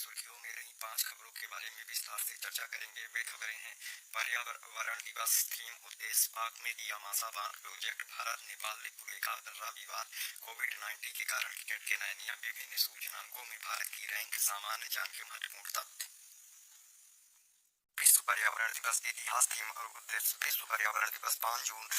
सुर्खियों में रही 5 खबरों के बारे में विस्तार से चर्चा करेंगे। वे खबरें हैं: पर्यावरण दिवस थीम उद्देश्य, पाक में दिया मासा बांध प्रोजेक्ट, भारत नेपाल रेखा दर्रा विवाद, कोविड-19 के कारण टिकट के नए नियम, विभिन्न सूचकांकों में भारत की रैंक, सामान्य ज्ञान के महत्वपूर्ण तथ्य। विश्व पर्यावरण दिवस इतिहास, थीम और उद्देश्य। विश्व पर्यावरण दिवस 5 जून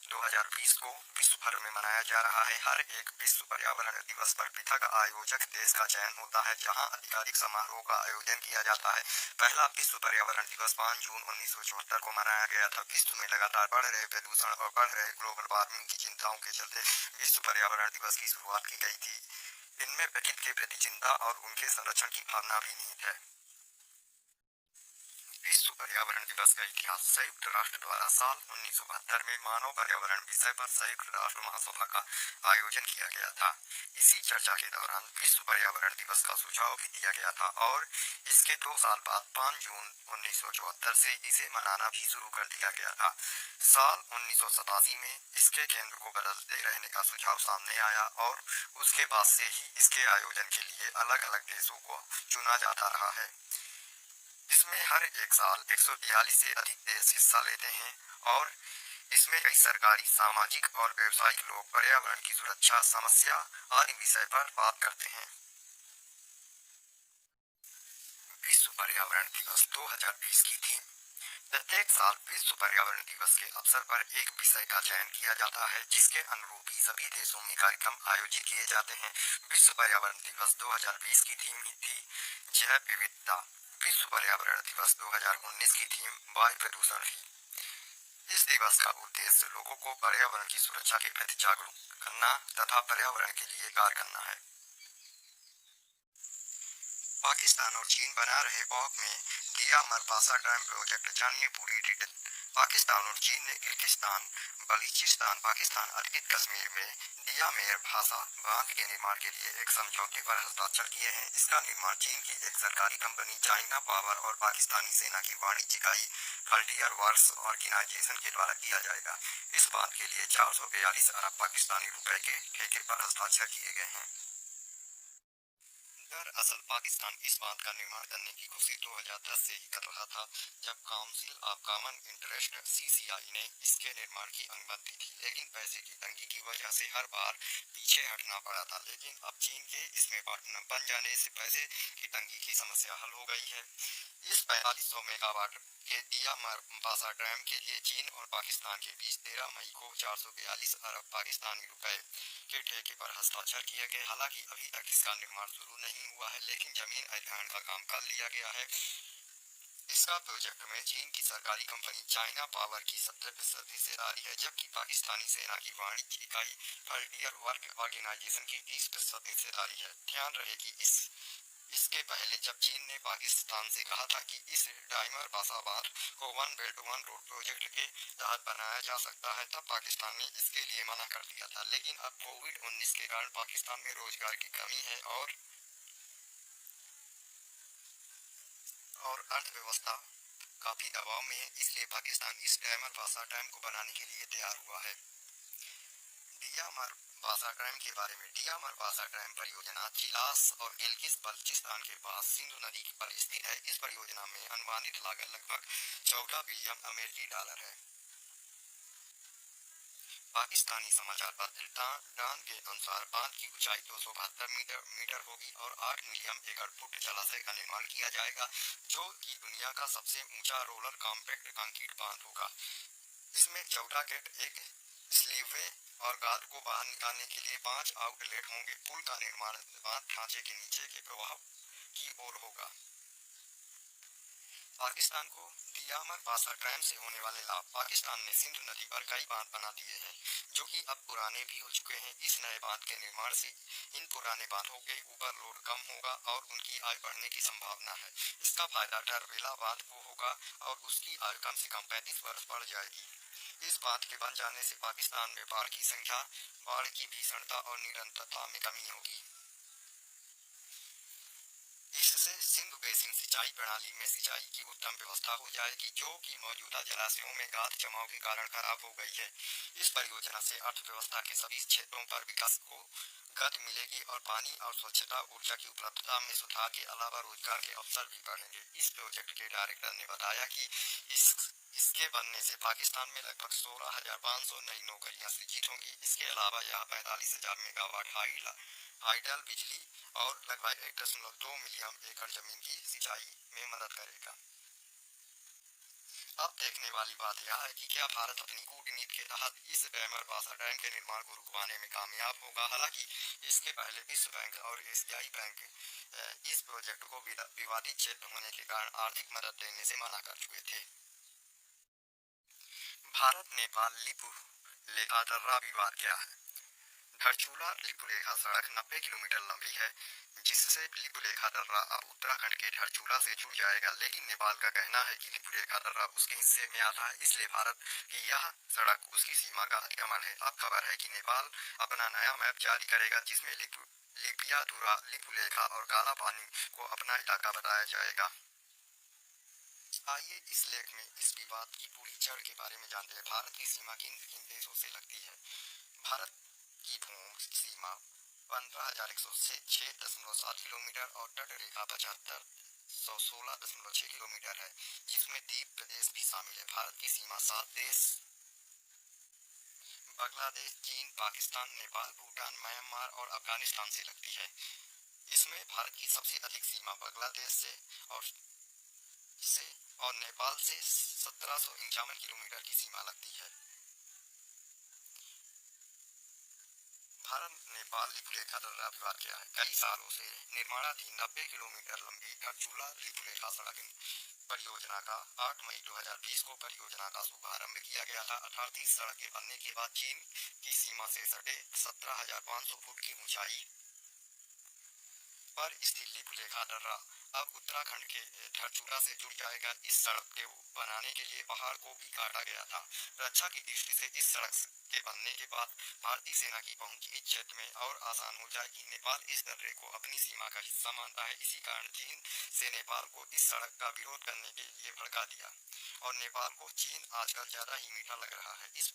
2020 को विश्व भर में मनाया जा रहा है। हर एक विश्व पर्यावरण दिवस पर पृथक आयोजक देश का चयन होता है, जहां आधिकारिक समारोह का आयोजन किया जाता है। पहला विश्व पर्यावरण दिवस 5 जून 1974 को मनाया गया था। विश्व में लगातार बढ़ रहे प्रदूषण और बढ़ रहे ग्लोबल वार्मिंग की चिंताओं के चलते विश्व पर्यावरण दिवस की शुरुआत की गई थी। इनमें प्रकृति के प्रति चिंता और उनके संरक्षण की भावना भी निहित है। विश्व पर्यावरण दिवस का इतिहास। संयुक्त राष्ट्र द्वारा साल 1972 में मानव पर्यावरण विषय पर संयुक्त राष्ट्र महासभा का आयोजन किया गया था। इसी चर्चा के दौरान विश्व पर्यावरण दिवस का सुझाव भी दिया गया था और इसके 2 साल बाद 5 जून 1974 से इसे मनाना भी शुरू कर दिया गया था। साल 1987 में इसके केंद्र को बदलते रहने का सुझाव सामने आया और उसके बाद से ही इसके आयोजन के लिए अलग अलग देशों को चुना जाता रहा है। इसमें हर एक साल 142 से अधिक देश हिस्सा लेते हैं और इसमें कई सरकारी, सामाजिक और व्यावसायिक लोग पर्यावरण की सुरक्षा, समस्या आदि विषय पर बात करते हैं। विश्व पर्यावरण दिवस 2020 की थीम। प्रत्येक साल विश्व पर्यावरण दिवस के अवसर पर एक विषय का चयन किया जाता है, जिसके अनुरूप ही सभी देशों में कार्यक्रम आयोजित किए जाते हैं। विश्व पर्यावरण दिवस 2020 की थीम थी जैव विविधता। विश्व पर्यावरण दिवस 2019 की थीम वायु प्रदूषण थी। इस दिवस का उद्देश्य लोगों को पर्यावरण की सुरक्षा के प्रति जागरूक करना तथा पर्यावरण के लिए कार्य करना है। पाकिस्तान और चीन बना रहे पाक में दिया मरपासा डैम प्रोजेक्ट। जानिए पूरी डिटेल। पाकिस्तान और चीन ने किर्गिस्तान, बलूचिस्तान, पाकिस्तान अधिकृत कश्मीर में दिया मेर भाषा बांध के निर्माण के लिए एक समझौते पर हस्ताक्षर किए हैं। इसका निर्माण चीन की एक सरकारी कंपनी चाइना पावर और पाकिस्तानी सेना की वाणिज्य इकाई फ्रंटियर वर्क्स ऑर्गेनाइजेशन के द्वारा किया जाएगा। इस बांध के लिए 442 अरब पाकिस्तानी रुपए के ठेके पर हस्ताक्षर किए गए हैं। दरअसल पाकिस्तान इस बांध का निर्माण करने की कोशिश 2010 से ही कर रहा था, जब council of common interest (CCI) ने इसके निर्माण की अनुमति दी थी, लेकिन पैसे की तंगी की वजह से हर बार पीछे हटना पड़ा था। लेकिन अब चीन के इसमें पार्टनर बन जाने से पैसे की तंगी की समस्या हल हो गई है। इस 4500 मेगावाट के दिया मरपासा डैम के लिए चीन और पाकिस्तान के बीच 13 मई को 442 अरब पाकिस्तानी रुपए के ठेके पर हस्ताक्षर किए गए। हालांकि अभी तक इसका निर्माण शुरू नहीं हुआ है, लेकिन जमीन अधिग्रहण का काम कर लिया गया है। इसका प्रोजेक्ट में चीन की सरकारी कंपनी चाइना पावर की 70% हिस्सेदारी है, जबकि पाकिस्तानी सेना की वाणिज्य इकाई फ्रंटियर वर्क ऑर्गेनाइजेशन की 30% हिस्सेदारी है। ध्यान रहे कि इसके पहले जब चीन ने पाकिस्तान से कहा था कि इस डायमर पासा बांध को one belt one road project के तहत बनाया जा सकता है, तब पाकिस्तान ने इसके लिए मना कर दिया था। लेकिन अब कोविड-19 के कारण पाकिस्तान में रोजगार की कमी है और अर्थव्यवस्था काफी दबाव में है, इसलिए पाकिस्तान इस डायमर पासा डैम को बनाने के लिए तैयार हुआ है। दिया मरपासा डैम के बारे में। दिया मरपासा डैम परियोजना चिलास और गिलगित-बल्चिस्तान के पास सिंधु नदी पर स्थित है। इस परियोजना में अनुमानित लागत लगभग 14 बिलियन अमेरिकी डॉलर है। पाकिस्तानी समाचार पत्र डान के अनुसार बांध की ऊंचाई 272 मीटर होगी और 8 मिलियन एकड़ फुट जलाशय का निर्माण किया जाएगा, जो कि दुनिया का सबसे ऊंचा रोलर कॉम्पैक्ट कंक्रीट बांध होगा। इसमें 14 गेट, एक स्लीववे और गाद को बाहर निकालने के लिए 5 आउटलेट होंगे। पुल का निर्माण बांध ढांचे के नीचे के प्रवाह की ओर होगा। पाकिस्तान को दिया मरपासा डैम से होने वाले लाभ। पाकिस्तान ने सिंधु नदी पर कई बांध बना दिए हैं, जो कि अब पुराने भी हो चुके हैं। इस नए बांध के निर्माण से इन पुराने बांधों के ऊपर लोड कम होगा और उनकी आय बढ़ने की संभावना है। इसका फायदा डरबेला बांध को होगा और उसकी आय कम से कम 35 वर्ष बढ़ जाएगी। इस बांध के बन जाने से पाकिस्तान में बाढ़ की संख्या, बाढ़ की भीषणता और निरंतरता में कमी होगी। इससे सिंधु बेसिन सिंचाई प्रणाली में सिंचाई की उत्तम व्यवस्था हो जाएगी, जो कि मौजूदा जलाशयों में गाद जमाव के कारण खराब हो गई है। इस परियोजना से अर्थव्यवस्था के सभी क्षेत्रों पर विकास को गति मिलेगी और पानी और स्वच्छता ऊर्जा की उपलब्धता में सुधार के अलावा रोजगार के अवसर भी बढ़ेंगे। इस प्रोजेक्ट के डायरेक्टर ने बताया कि इसके बनने से पाकिस्तान में लगभग 16,500 नई नौकरियां सृजित होंगी। इसके अलावा यह 45,000 मेगावाट हाइडल बिजली और लगभग 1.2 मिलियन एकड़ जमीन की सिंचाई में मदद करेगा। अब देखने वाली बात यह है कि क्या भारत अपनी कूटनीति के तहत इस डैमर बासा डैम के निर्माण को रुकवाने में कामयाब होगा। हालांकि इसके पहले विश्व बैंक और एशियाई बैंक इस प्रोजेक्ट को विवादित क्षेत्र होने के कारण आर्थिक मदद देने से मना कर चुके थे। भारत नेपाल लिपु लेखा दर्रा विवाद क्या है। धारचूला लिपुलेखा सड़क 90 किलोमीटर लंबी है, जिससे लिपुलेखा दर्रा अब उत्तराखंड के धारचूला से जुड़ जाएगा, लेकिन नेपाल का कहना है कि लिपुलेखा दर्रा उसके हिस्से में आता है, इसलिए भारत की यह सड़क उसकी सीमा का अतिक्रमण है। अब खबर है कि नेपाल अपना नया मैप जारी करेगा, जिसमें लिपियाधुरा, लिपुलेखा और काला पानी को अपना इलाका बताया जाएगा। आइए इस लेख में इस विवाद की पूरी जड़ के बारे में जानते हैं। भारत की सीमा किन किन देशों से लगती है। भारत की भूमि सीमा 15,106.7 किलोमीटर और तट रेखा 75,116.6 किलोमीटर है, जिसमें द्वीप प्रदेश भी शामिल है। भारत की सीमा 7 देश बांग्लादेश, चीन, पाकिस्तान, नेपाल, भूटान, म्यांमार और अफगानिस्तान से लगती है। इसमें भारत की सबसे अधिक सीमा बांग्लादेश से और नेपाल से 1751 किलोमीटर की सीमा लगती है। भारत नेपाल लिपुलेखा दर्रा विवाद क्या है। कई सालों से निर्माणाधीन 90 किलोमीटर लंबी धारचूला लिपुलेखा सड़क परियोजना का 8 मई 2020 को परियोजना का शुभारंभ किया गया था। अर्थात इस सड़क के बनने के बाद चीन की सीमा से सटे 17,500 फुट की ऊंचाई पर स्थित लिपुलेखा दर्रा अब उत्तराखंड के धारचूला से जुड़ जाएगा। इस सड़क के बनाने के लिए पहाड़ को भी काटा गया था। रक्षा की दृष्टि से इस सड़क के बनने के बाद भारतीय सेना की पहुंच इस क्षेत्र में और आसान हो जाएगी। नेपाल इस दर्रे को अपनी सीमा का हिस्सा मानता है। इसी कारण चीन से नेपाल को इस सड़क का विरोध करने के लिए भड़का दिया और नेपाल को चीन आजकल ज्यादा ही मीठा लग रहा है। इस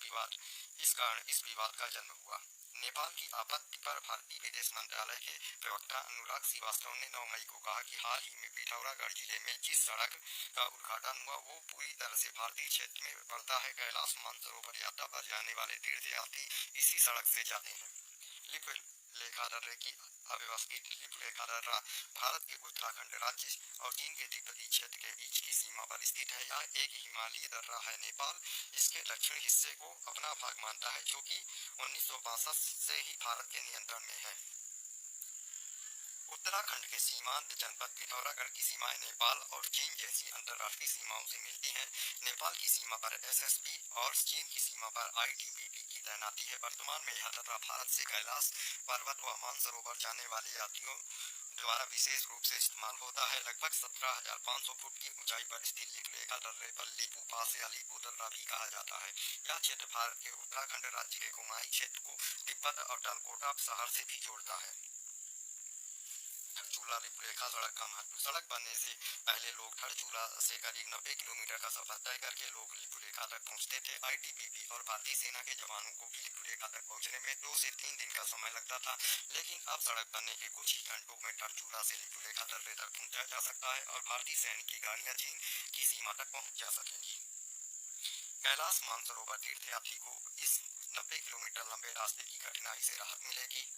कारण इस विवाद का जन्म हुआ। नेपाल की आपत्ति पर भारतीय विदेश मंत्रालय के प्रवक्ता अनुराग श्रीवास्तव ने 9 मई को कहा कि हाल ही में पिथौरागढ़ जिले में जिस सड़क का उद्घाटन हुआ वो पूरी तरह से भारतीय क्षेत्र में पड़ता है। कैलाश मानसरोवर यात्रा पर जाने वाले तीर्थयात्री इसी सड़क से जाते हैं। लिपुलेखा दर्रे की अव्यवस्थित लिपुलेखा दर्रा भारत के उत्तराखंड राज्य और चीन के तिब्बती क्षेत्र के बीच की सीमा पर स्थित है। यह एक हिमालयी दर्रा है। नेपाल इसके दक्षिण हिस्से को अपना भाग मानता है, जो कि 1962 से ही भारत के नियंत्रण में है। उत्तराखंड के सीमांत जनपद पिथौरागढ़ की सीमाएं नेपाल और चीन जैसी अंतर्राष्ट्रीय सीमाओं से मिलती हैं। नेपाल की सीमा पर एसएसबी और चीन की सीमा पर आईटीबीपी की तैनाती है। वर्तमान में यह दर्रा भारत से कैलाश पर्वत व मानसरोवर जाने वाले यात्रियों द्वारा विशेष रूप से इस्तेमाल होता है। लगभग 17,500 फुट की ऊंचाई पर स्थित लिपुलेखा दर्रे पर लिपू पास या लिपू दर्रा भी कहा जाता है। यह क्षेत्र भारत के उत्तराखंड राज्य के कुमाई क्षेत्र को तिब्बत और टनकोटा शहर से भी जोड़ता है। धारचूला लिपुलेखा सड़क का महत्व। सड़क बनने से पहले लोग धारचूला से करीब 90 किलोमीटर का सफर तय करके लोग लिपुलेखा तक पहुंचते थे। आईटीबीपी और भारतीय सेना के जवानों को भी लिपुलेखा तक पहुंचने में 2 से 3 दिन का समय लगता था, लेकिन अब सड़क बनने के कुछ ही घंटों में धारचूला से लिपुलेखा दर्रे तक पहुंचा जा सकता है और भारतीय सैनिक की गाड़ियां चीन की सीमा तक पहुंच जा सकेंगी। कैलाश मानसरोवर तीर्थयात्री को इस 90 किलोमीटर लंबे रास्ते की कठिनाई से राहत मिलेगी।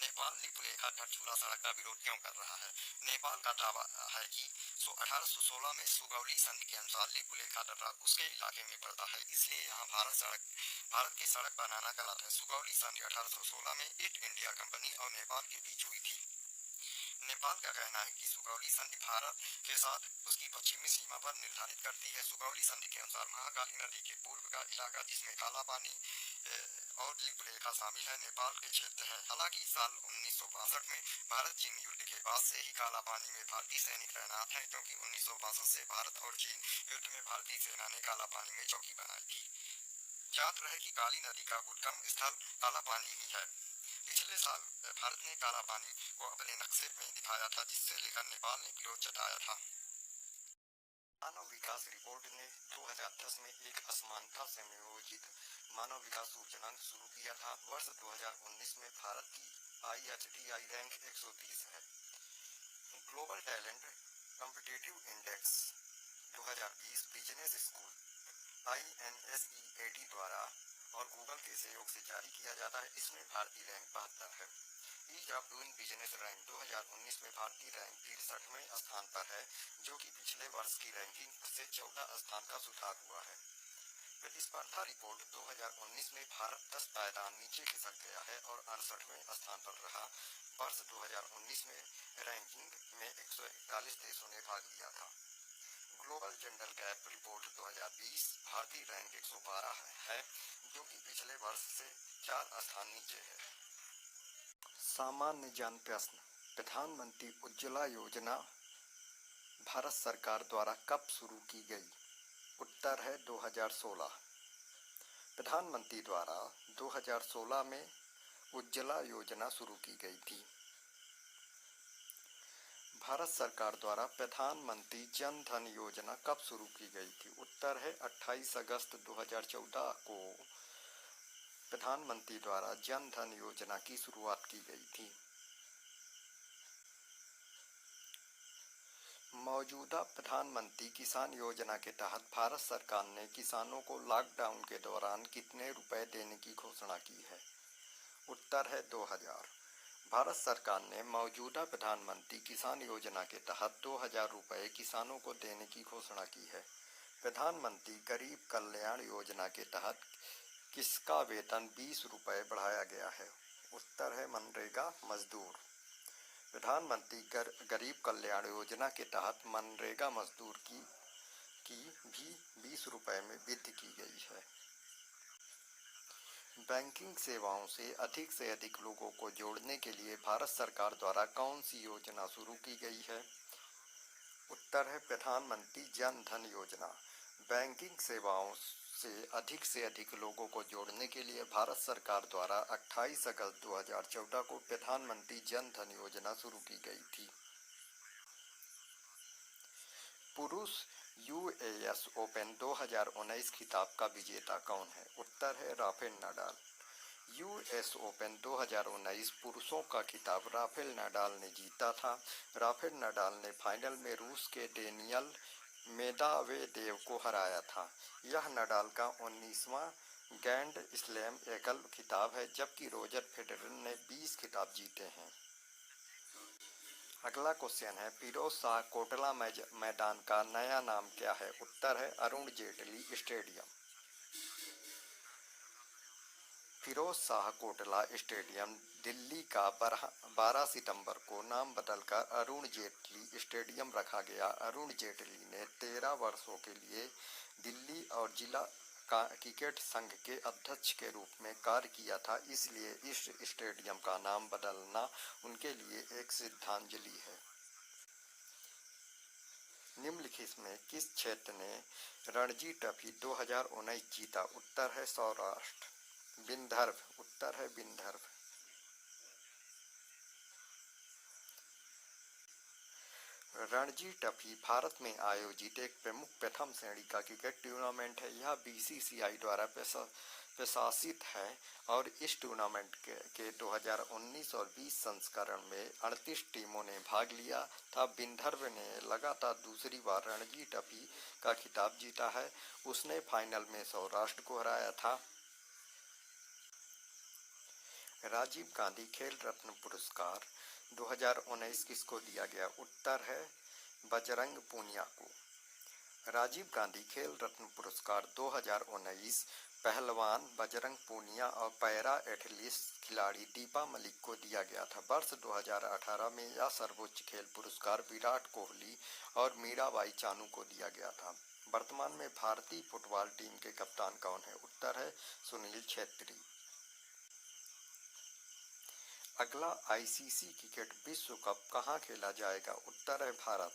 नेपाल लिपुलेखा धारचूला सड़क का विरोध क्यों कर रहा है। नेपाल का दावा है कि 1816 में सुगौली संधि के अनुसार लिपुलेखा दर्रा उसके इलाके में पड़ता है, इसलिए यहाँ भारत की सड़क बनाना गलत है। सुगौली संधि 1816 में ईस्ट इंडिया कंपनी और नेपाल के बीच हुई थी। नेपाल का कहना है कि सुगौली संधि भारत के साथ उसकी पश्चिमी सीमा पर निर्धारित करती है। सुगौली संधि के अनुसार महाकाली नदी के पूर्व का इलाका, जिसमें काला पानी और लिपुलेखा शामिल है, नेपाल के क्षेत्र है। हालांकि साल 1962 में भारत चीन युद्ध के बाद से ही काला पानी में भारतीय सैनिक तैनात हैं, क्योंकि 1962 से भारत और चीन युद्ध में भारतीय सेना ने काला पानी में चौकी बनाई थी। याद रहे कि काली नदी का उद्गम स्थल काला पानी ही है। पिछले पिछले साल भारत ने काला पानी को अपने नक्शे में दिखाया था, जिससे लेकर नेपाल ने विरोध जताया था। मानव विकास रिपोर्ट ने 2010 में एक असमानता से नियोजित मानव विकास सूचकांक शुरू किया था। वर्ष 2019 में भारत की IHDI रैंक 130 है। Global talent competitive index 2020 business school INSEAD द्वारा और गूगल के सहयोग से जारी किया जाता है। इसमें भारतीय रैंक 72 है। Ease of doing business rank 2019 में भारतीय रैंक 63वें स्थान पर है, जो कि पिछले वर्ष की रैंकिंग से 14 स्थान का सुधार हुआ है। प्रतिस्पर्धा रिपोर्ट 2019 में भारत 10 पायदान नीचे खिसक गया है और 68वें स्थान पर रहा। वर्ष 2019 में रैंकिंग में 141 देशों ने भाग लिया था। ग्लोबल जेंडर गैप रिपोर्ट 2020 भारतीय रैंक 112 है, जो कि पिछले वर्ष से 4 स्थान नीचे है। सामान्य ज्ञान प्रश्न: प्रधानमंत्री उज्ज्वला योजना भारत सरकार द्वारा कब शुरू की गई? उत्तर है 2016। प्रधानमंत्री द्वारा 2016 में उज्ज्वला योजना शुरू की गई थी। भारत सरकार द्वारा प्रधानमंत्री जन धन योजना कब शुरू की गई थी? उत्तर है 28 अगस्त 2014 को प्रधानमंत्री द्वारा जन धन योजना की शुरुआत की गई थी। मौजूदा प्रधानमंत्री किसान योजना के तहत भारत सरकार ने किसानों को लॉकडाउन के दौरान कितने रुपए देने की घोषणा की है? उत्तर है 2000। भारत सरकार ने मौजूदा प्रधानमंत्री किसान योजना के तहत 2000 रुपए किसानों को देने की घोषणा की है। प्रधानमंत्री गरीब कल्याण योजना के तहत किसका वेतन 20 रुपए बढ़ाया गया है? उत्तर है मनरेगा मजदूर। प्रधानमंत्री गरीब कल्याण योजना के तहत मनरेगा मजदूर की भी 20 रुपए में वृद्धि की गई है। बैंकिंग सेवाओं से अधिक लोगों को जोड़ने के लिए भारत सरकार द्वारा कौन सी योजना शुरू की गई है? उत्तर है प्रधानमंत्री जन धन योजना। बैंकिंग सेवाओं से अधिक लोगों को जोड़ने के लिए भारत सरकार द्वारा 28 अगस्त 2014 को प्रधानमंत्री जन धन योजना शुरू की गई थी। पुरुष US ओपन 2019 खिताब का विजेता कौन है? उत्तर है राफेल नाडाल। US ओपन 2019 पुरुषों का खिताब राफेल नाडाल ने जीता था। राफेल नाडाल ने फाइनल में रूस के डेनियल मेदवेदेव को हराया था। यह नाडाल का 19वां ग्रैंड स्लैम एकल खिताब है, जबकि रोजर फेडरर ने 20 खिताब जीते हैं। अगला क्वेश्चन है, फिरोज शाह कोटला मैदान का नया नाम क्या है? उत्तर है अरुण जेटली स्टेडियम। फिरोज शाह कोटला स्टेडियम दिल्ली का 12 सितंबर को नाम बदलकर अरुण जेटली स्टेडियम रखा गया। अरुण जेटली ने 13 वर्षों के लिए दिल्ली और जिला क्रिकेट संघ के अध्यक्ष के रूप में कार्य किया था, इसलिए इस स्टेडियम का नाम बदलना उनके लिए एक श्रद्धांजलि है। निम्नलिखित में किस क्षेत्र ने रणजी ट्रॉफी 2019 जीता? उत्तर है सौराष्ट्र। विंदर्भ। उत्तर है विंदर्भ। रणजी ट्रॉफी भारत में आयोजित एक प्रमुख प्रथम श्रेणी का क्रिकेट टूर्नामेंट है। यह BCCI द्वारा प्रशासित है और इस टूर्नामेंट के 2019 और 20 संस्करण में 38 टीमों ने भाग लिया था। विंदर्भ ने लगातार दूसरी बार रणजी ट्रॉफी का खिताब जीता है। उसने फाइनल में सौराष्ट्र को हराया था। राजीव गांधी खेल रत्न पुरस्कार 2019 किसको दिया गया? उत्तर है बजरंग पूनिया को। राजीव गांधी खेल रत्न पुरस्कार 2019 पहलवान बजरंग पूनिया और पैरा एथलीट्स खिलाड़ी दीपा मलिक को दिया गया था। वर्ष 2018 में यह सर्वोच्च खेल पुरस्कार विराट कोहली और मीराबाई चानू को दिया गया था। वर्तमान में भारतीय फुटबॉल टीम के कप्तान कौन है? उत्तर है सुनील छेत्री। अगला ICC क्रिकेट विश्व कप कहाँ खेला जाएगा? उत्तर है भारत।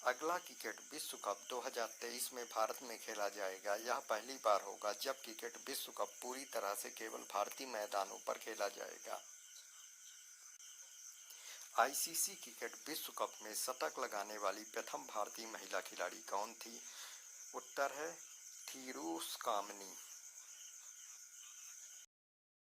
अगला क्रिकेट विश्व कप 2023 में भारत में खेला जाएगा। यह पहली बार होगा जब क्रिकेट विश्व कप पूरी तरह से केवल भारतीय मैदानों पर खेला जाएगा। आईसीसी क्रिकेट विश्व कप में शतक लगाने वाली प्रथम भारतीय महिला खिलाड़ी कौन थी? उत्तर है फिरोज कामनी।